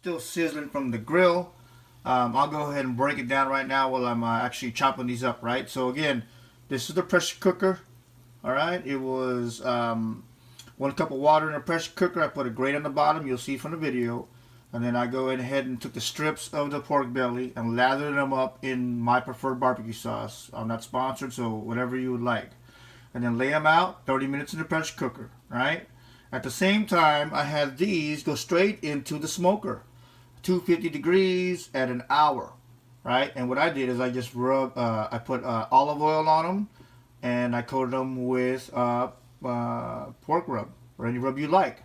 Still sizzling from the grill. I'll go ahead and break it down right now while I'm actually chopping these up, right? So again, this is the pressure cooker. All right, it was 1 cup of water in a pressure cooker. I put a grate on the bottom. You'll see from the video. And then I go ahead and took the strips of the pork belly and lathered them up in my preferred barbecue sauce. I'm not sponsored, so whatever you would like. And then lay them out 30 minutes in the pressure cooker, right? At the same time, I had these go straight into the smoker, 250 degrees at an hour, right? And what I did is I just I put olive oil on them, and I coated them with pork rub, or any rub you like.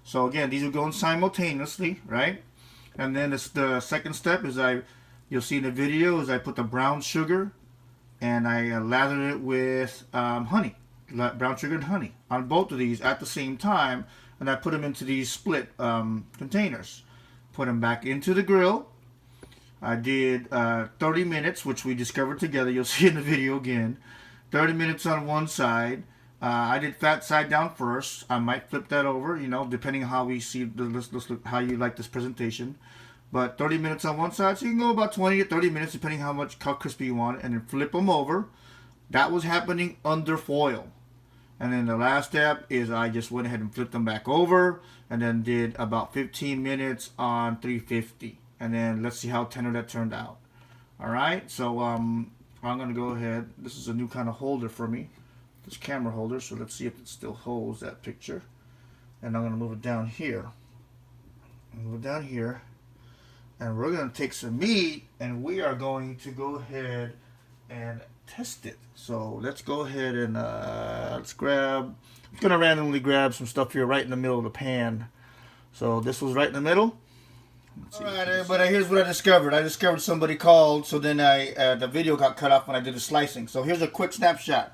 So again, these are going simultaneously, right? And then the second step is you'll see in the video, is I put the brown sugar and I lathered it with honey, brown sugar and honey on both of these at the same time, and I put them into these split containers. Put them back into the grill. I did 30 minutes, which we discovered together. You'll see in the video again. 30 minutes on one side. I did fat side down first. I might flip that over, you know, depending on how we see how you like this presentation. But 30 minutes on one side, so you can go about 20 to 30 minutes depending how crispy you want it, and then flip them over. That was happening under foil. And then the last step is I just went ahead and flipped them back over, and then did about 15 minutes on 350. And then let's see how tender that turned out. All right, so I'm gonna go ahead. This is a new kind of holder for me, this camera holder. So let's see if it still holds that picture. And I'm gonna move it down here. Move it down here. And we're going to take some meat, and we are going to go ahead and test it. So let's go ahead and I'm going to randomly grab some stuff here right in the middle of the pan. So this was right in the middle. Alright everybody, here's what I discovered. I discovered somebody called, so then the video got cut off when I did the slicing. So here's a quick snapshot.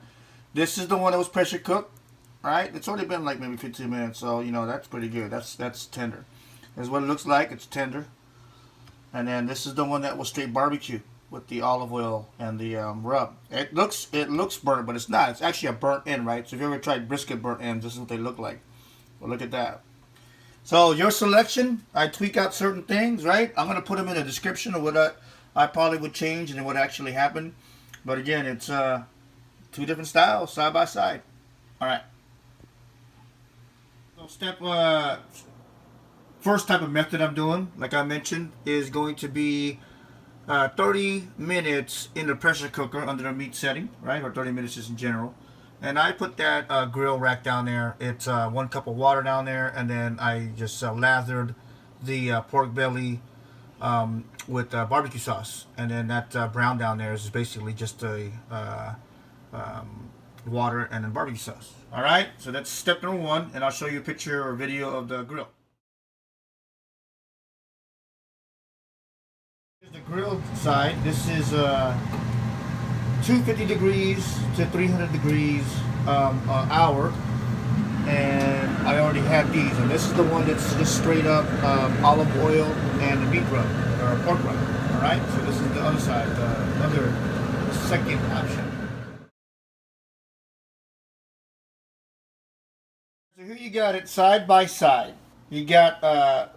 This is the one that was pressure cooked, right? It's only been like maybe 15 minutes, so you know that's pretty good. That's tender. This is what it looks like. It's tender. And then this is the one that was straight barbecue with the olive oil and the rub. It looks burnt, but it's not. It's actually a burnt end, right? So if you ever tried brisket burnt ends, this is what they look like. Well, look at that. So your selection, I tweak out certain things, right? I'm gonna put them in the description of what I probably would change and what actually happened. But again, it's 2 different styles side by side. All right. So first type of method I'm doing, like I mentioned, is going to be 30 minutes in the pressure cooker under the meat setting, right? Or 30 minutes just in general. And I put that grill rack down there. It's 1 cup of water down there, and then I just lathered the pork belly with barbecue sauce. And then that brown down there is basically just a water and then barbecue sauce. All right, so that's step number 1, and I'll show you a picture or video of the grill. The grill side, this is 250 degrees to 300 degrees hour, and I already have these, and this is the one that's just straight up olive oil and the meat rub, or pork rub. All right, so this is the other side, the second option. So here you got it side by side. You got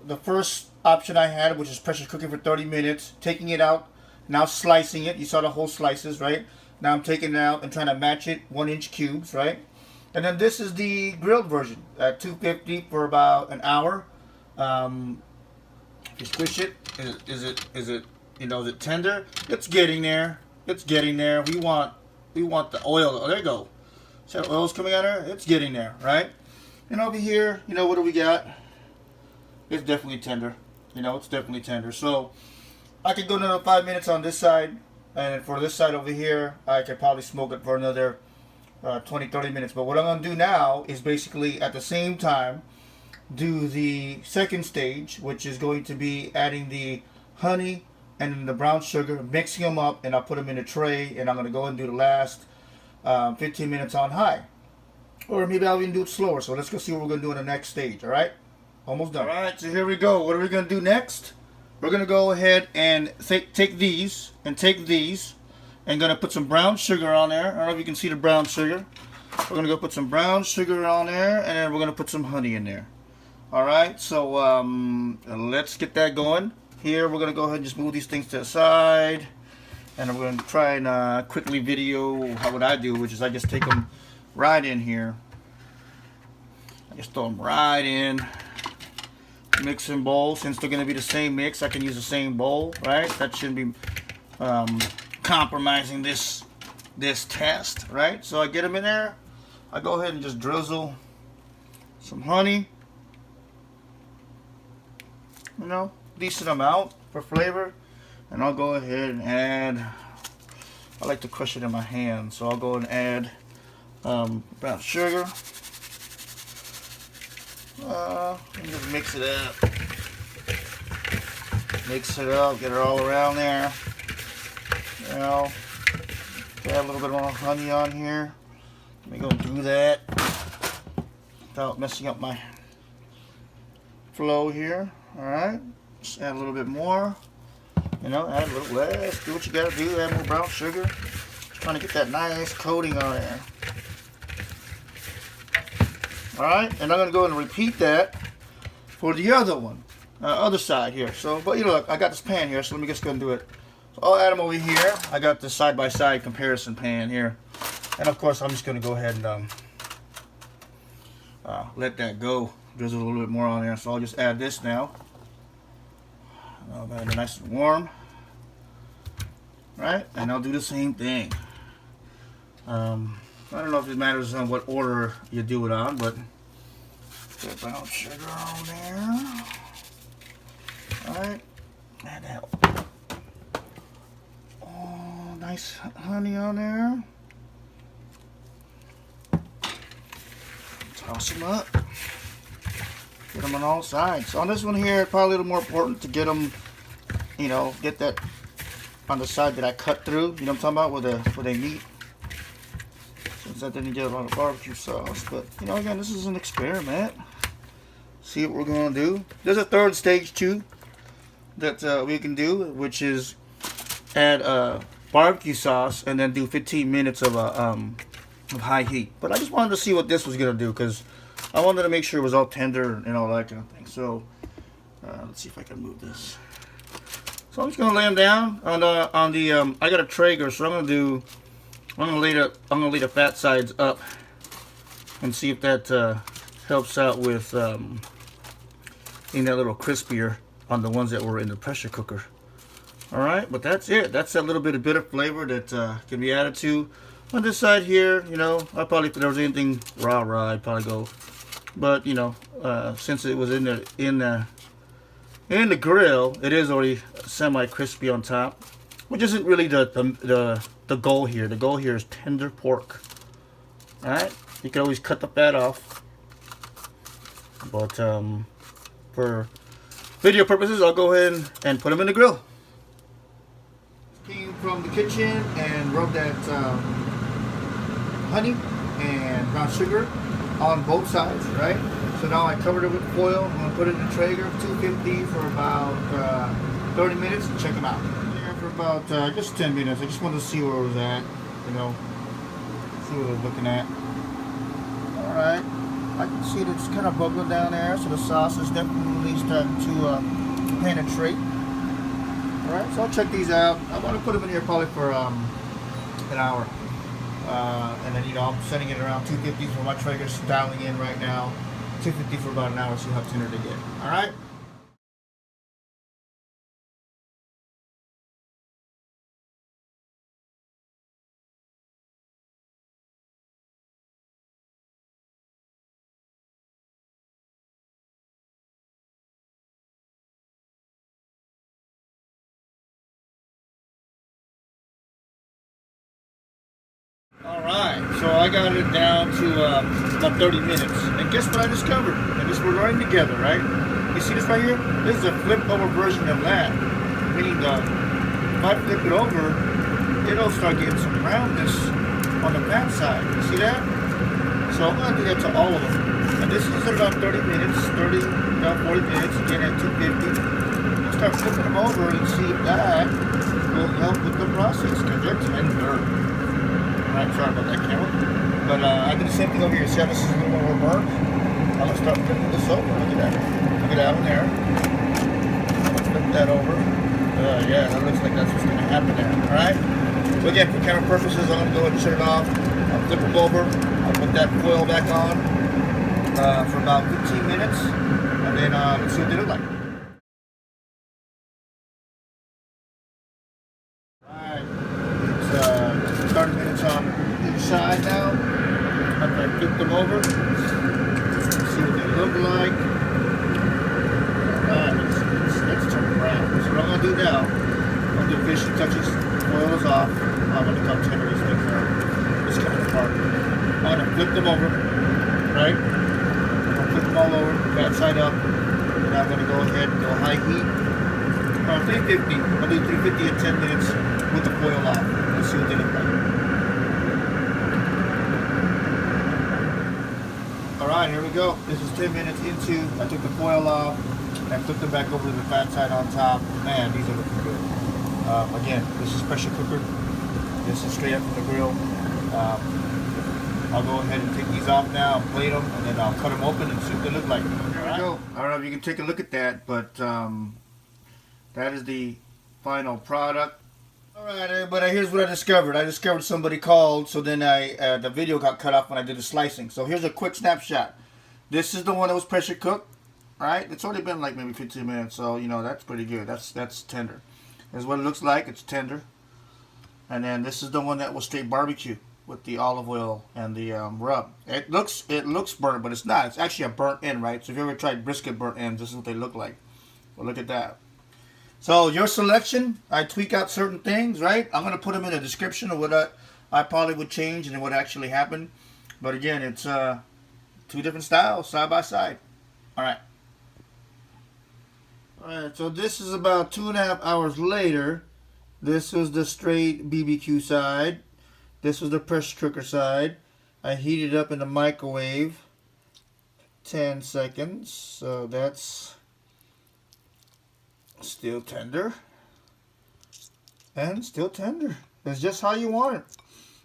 the first option I had, which is pressure cooking for 30 minutes, taking it out, now slicing it. You saw the whole slices, right? Now I'm taking it out and trying to match it 1-inch cubes, right? And then this is the grilled version at 250 for about an hour. You squish it. Is it you know, is it tender? It's getting there. It's getting there. We want the oil. Oh, there you go. See the oil's coming out of there? It's getting there, right? And over here, you know, what do we got? It's definitely tender. You know, it's definitely tender. So I could go another 5 minutes on this side, and for this side over here, I could probably smoke it for another 20-30 minutes. But what I'm going to do now is basically at the same time do the second stage, which is going to be adding the honey and the brown sugar, mixing them up, and I'll put them in a tray, and I'm going to go and do the last 15 minutes on high. Or maybe I'll even do it slower. So let's go see what we're going to do in the next stage, all right? Almost done. All right, so here we go. What are we going to do next? We're going to go ahead and take these and going to put some brown sugar on there. I don't know if you can see the brown sugar. We're going to go put some brown sugar on there, and then we're going to put some honey in there. Alright, so let's get that going. Here we're going to go ahead and just move these things to the side. And I'm going to try and quickly video what I do, which is I just take them right in here. I just throw them right in. Mixing bowl. Since they're going to be the same mix, I can use the same bowl, right? That shouldn't be compromising this test, right? So I get them in there. I go ahead and just drizzle some honey. You know, decent amount for flavor. And I'll go ahead and add, I like to crush it in my hand, so I'll go and add brown sugar. And just mix it up. Mix it up, get it all around there. You know, add a little bit more honey on here. Let me go do that without messing up my flow here. Alright, just add a little bit more. You know, add a little less. Do what you gotta do. Add more brown sugar. Just trying to get that nice coating on there. Alright, and I'm gonna go and repeat that for the other one, other side here. So, but you know, look, I got this pan here, so let me just go and do it. So I'll add them over here. I got the side-by-side comparison pan here, and of course, I'm just gonna go ahead and let that go. Drizzle a little bit more on there. So I'll just add this now. I'll add it nice and warm, right? And I'll do the same thing. I don't know if it matters on what order you do it on, but put brown sugar on there. Alright, add that. Oh, nice honey on there. Toss them up. Get them on all sides. On this one here, it's probably a little more important to get them, you know, get that on the side that I cut through. You know what I'm talking about, where they meet. Since I didn't get a lot of barbecue sauce, but you know, again, this is an experiment. See what we're gonna do. There's a third stage too that we can do, which is add barbecue sauce and then do 15 minutes of high heat. But I just wanted to see what this was gonna do because I wanted to make sure it was all tender and all that kind of thing. So let's see if I can move this. So I'm just gonna lay them down on the I got a Traeger, so I'm gonna lay the fat sides up and see if that helps out with getting that little crispier on the ones that were in the pressure cooker. All right, but that's it. That's that little bit of bitter flavor that can be added to on this side here. You know, I probably, if there was anything raw, I'd probably go. But you know, since it was in the grill, it is already semi-crispy on top, which isn't really the goal here. The goal here is tender pork. All right, you can always cut the fat off, but for video purposes, I'll go ahead and put them in the grill. Came from the kitchen and rubbed that honey and brown sugar on both sides, right? So now I covered it with foil. I'm gonna put it in the Traeger 250 for about 30 minutes and check them out. Here for about just 10 minutes. I just wanted to see where it was at, you know, see what I was looking at. All right, I can see that it's kind of bubbling down there, so the sauce is definitely starting to penetrate. All right, so I'll check these out. I want to put them in here probably for an hour. And then, you know, I'm setting it around 250 for my Traeger's dialing in right now. 250 for about an hour, see how tender they get. All right. Alright, so I got it down to about 30 minutes. And guess what I discovered? And this, we're running together, right? You see this right here? This is a flip over version of that. Meaning if I flip it over, it'll start getting some roundness on the fat side. You see that? So I'm going to do that to all of them. And this is at about 30 minutes, 40 minutes, again at 250. I'll start flipping them over and see if that will help with the process because they're tender. I'm sorry about that camera, but I did the same thing over here. See how this is a little more burnt? I'm gonna start flipping this over. Look at that. Look at that one there. I'm gonna flip that over. Yeah, that looks like that's what's gonna happen there. Alright? So again, for camera purposes, I'm gonna go ahead and shut it off. I'll flip them over. I'll put that foil back on for about 15 minutes. And then let's see what they look like. Alright. It's 30 minutes on each side now. After I flip them over. See what they look like. Alright, let's turn them around. So what I'm going to do now, I'm going to do finishing touches. Foil is off. I'm going to look how tender these things are. It's coming apart. I'm going to flip them over. Right? I'm going to flip them all over. Bad side up. And I'm going to go ahead and go high heat. 350. I'll do 350 in 10 minutes with the foil off. Let's see what they look like. Alright, here we go. This is 10 minutes into. I took the foil off and I flipped them back over to the fat side on top. Man, these are looking good. Again, this is pressure cooker. This is straight up from the grill. I'll go ahead and take these off now, plate them, and then I'll cut them open and see what they look like. There we go. I don't know if you can take a look at that, but that is the final product. Alright everybody, here's what I discovered. I discovered somebody called, so then the video got cut off when I did the slicing. So here's a quick snapshot. This is the one that was pressure cooked. Alright, it's already been like maybe 15 minutes, so you know that's pretty good. That's tender. Here's what it looks like. It's tender. And then this is the one that was straight barbecue with the olive oil and the rub. It looks burnt, but it's not. It's actually a burnt end, right? So if you ever tried brisket burnt ends, this is what they look like. Well, look at that. So your selection, I tweak out certain things, right? I'm going to put them in the description of what I probably would change and what actually happened. But again, it's two different styles, side by side. Alright. Alright, so this is about 2.5 hours later. This was the straight BBQ side. This was the pressure cooker side. I heated it up in the microwave. 10 seconds. So that's still tender. And still tender. That's just how you want it.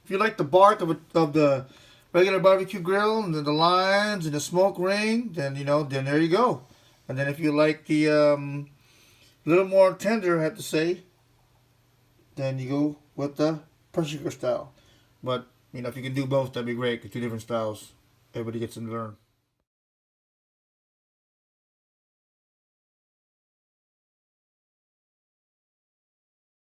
If you like the bark of the regular barbecue grill and the lines and the smoke ring, then then there you go. And then if you like the little more tender, I have to say, then you go with the pressure cooker style. But if you can do both, that'd be great. Because two different styles, everybody gets to learn.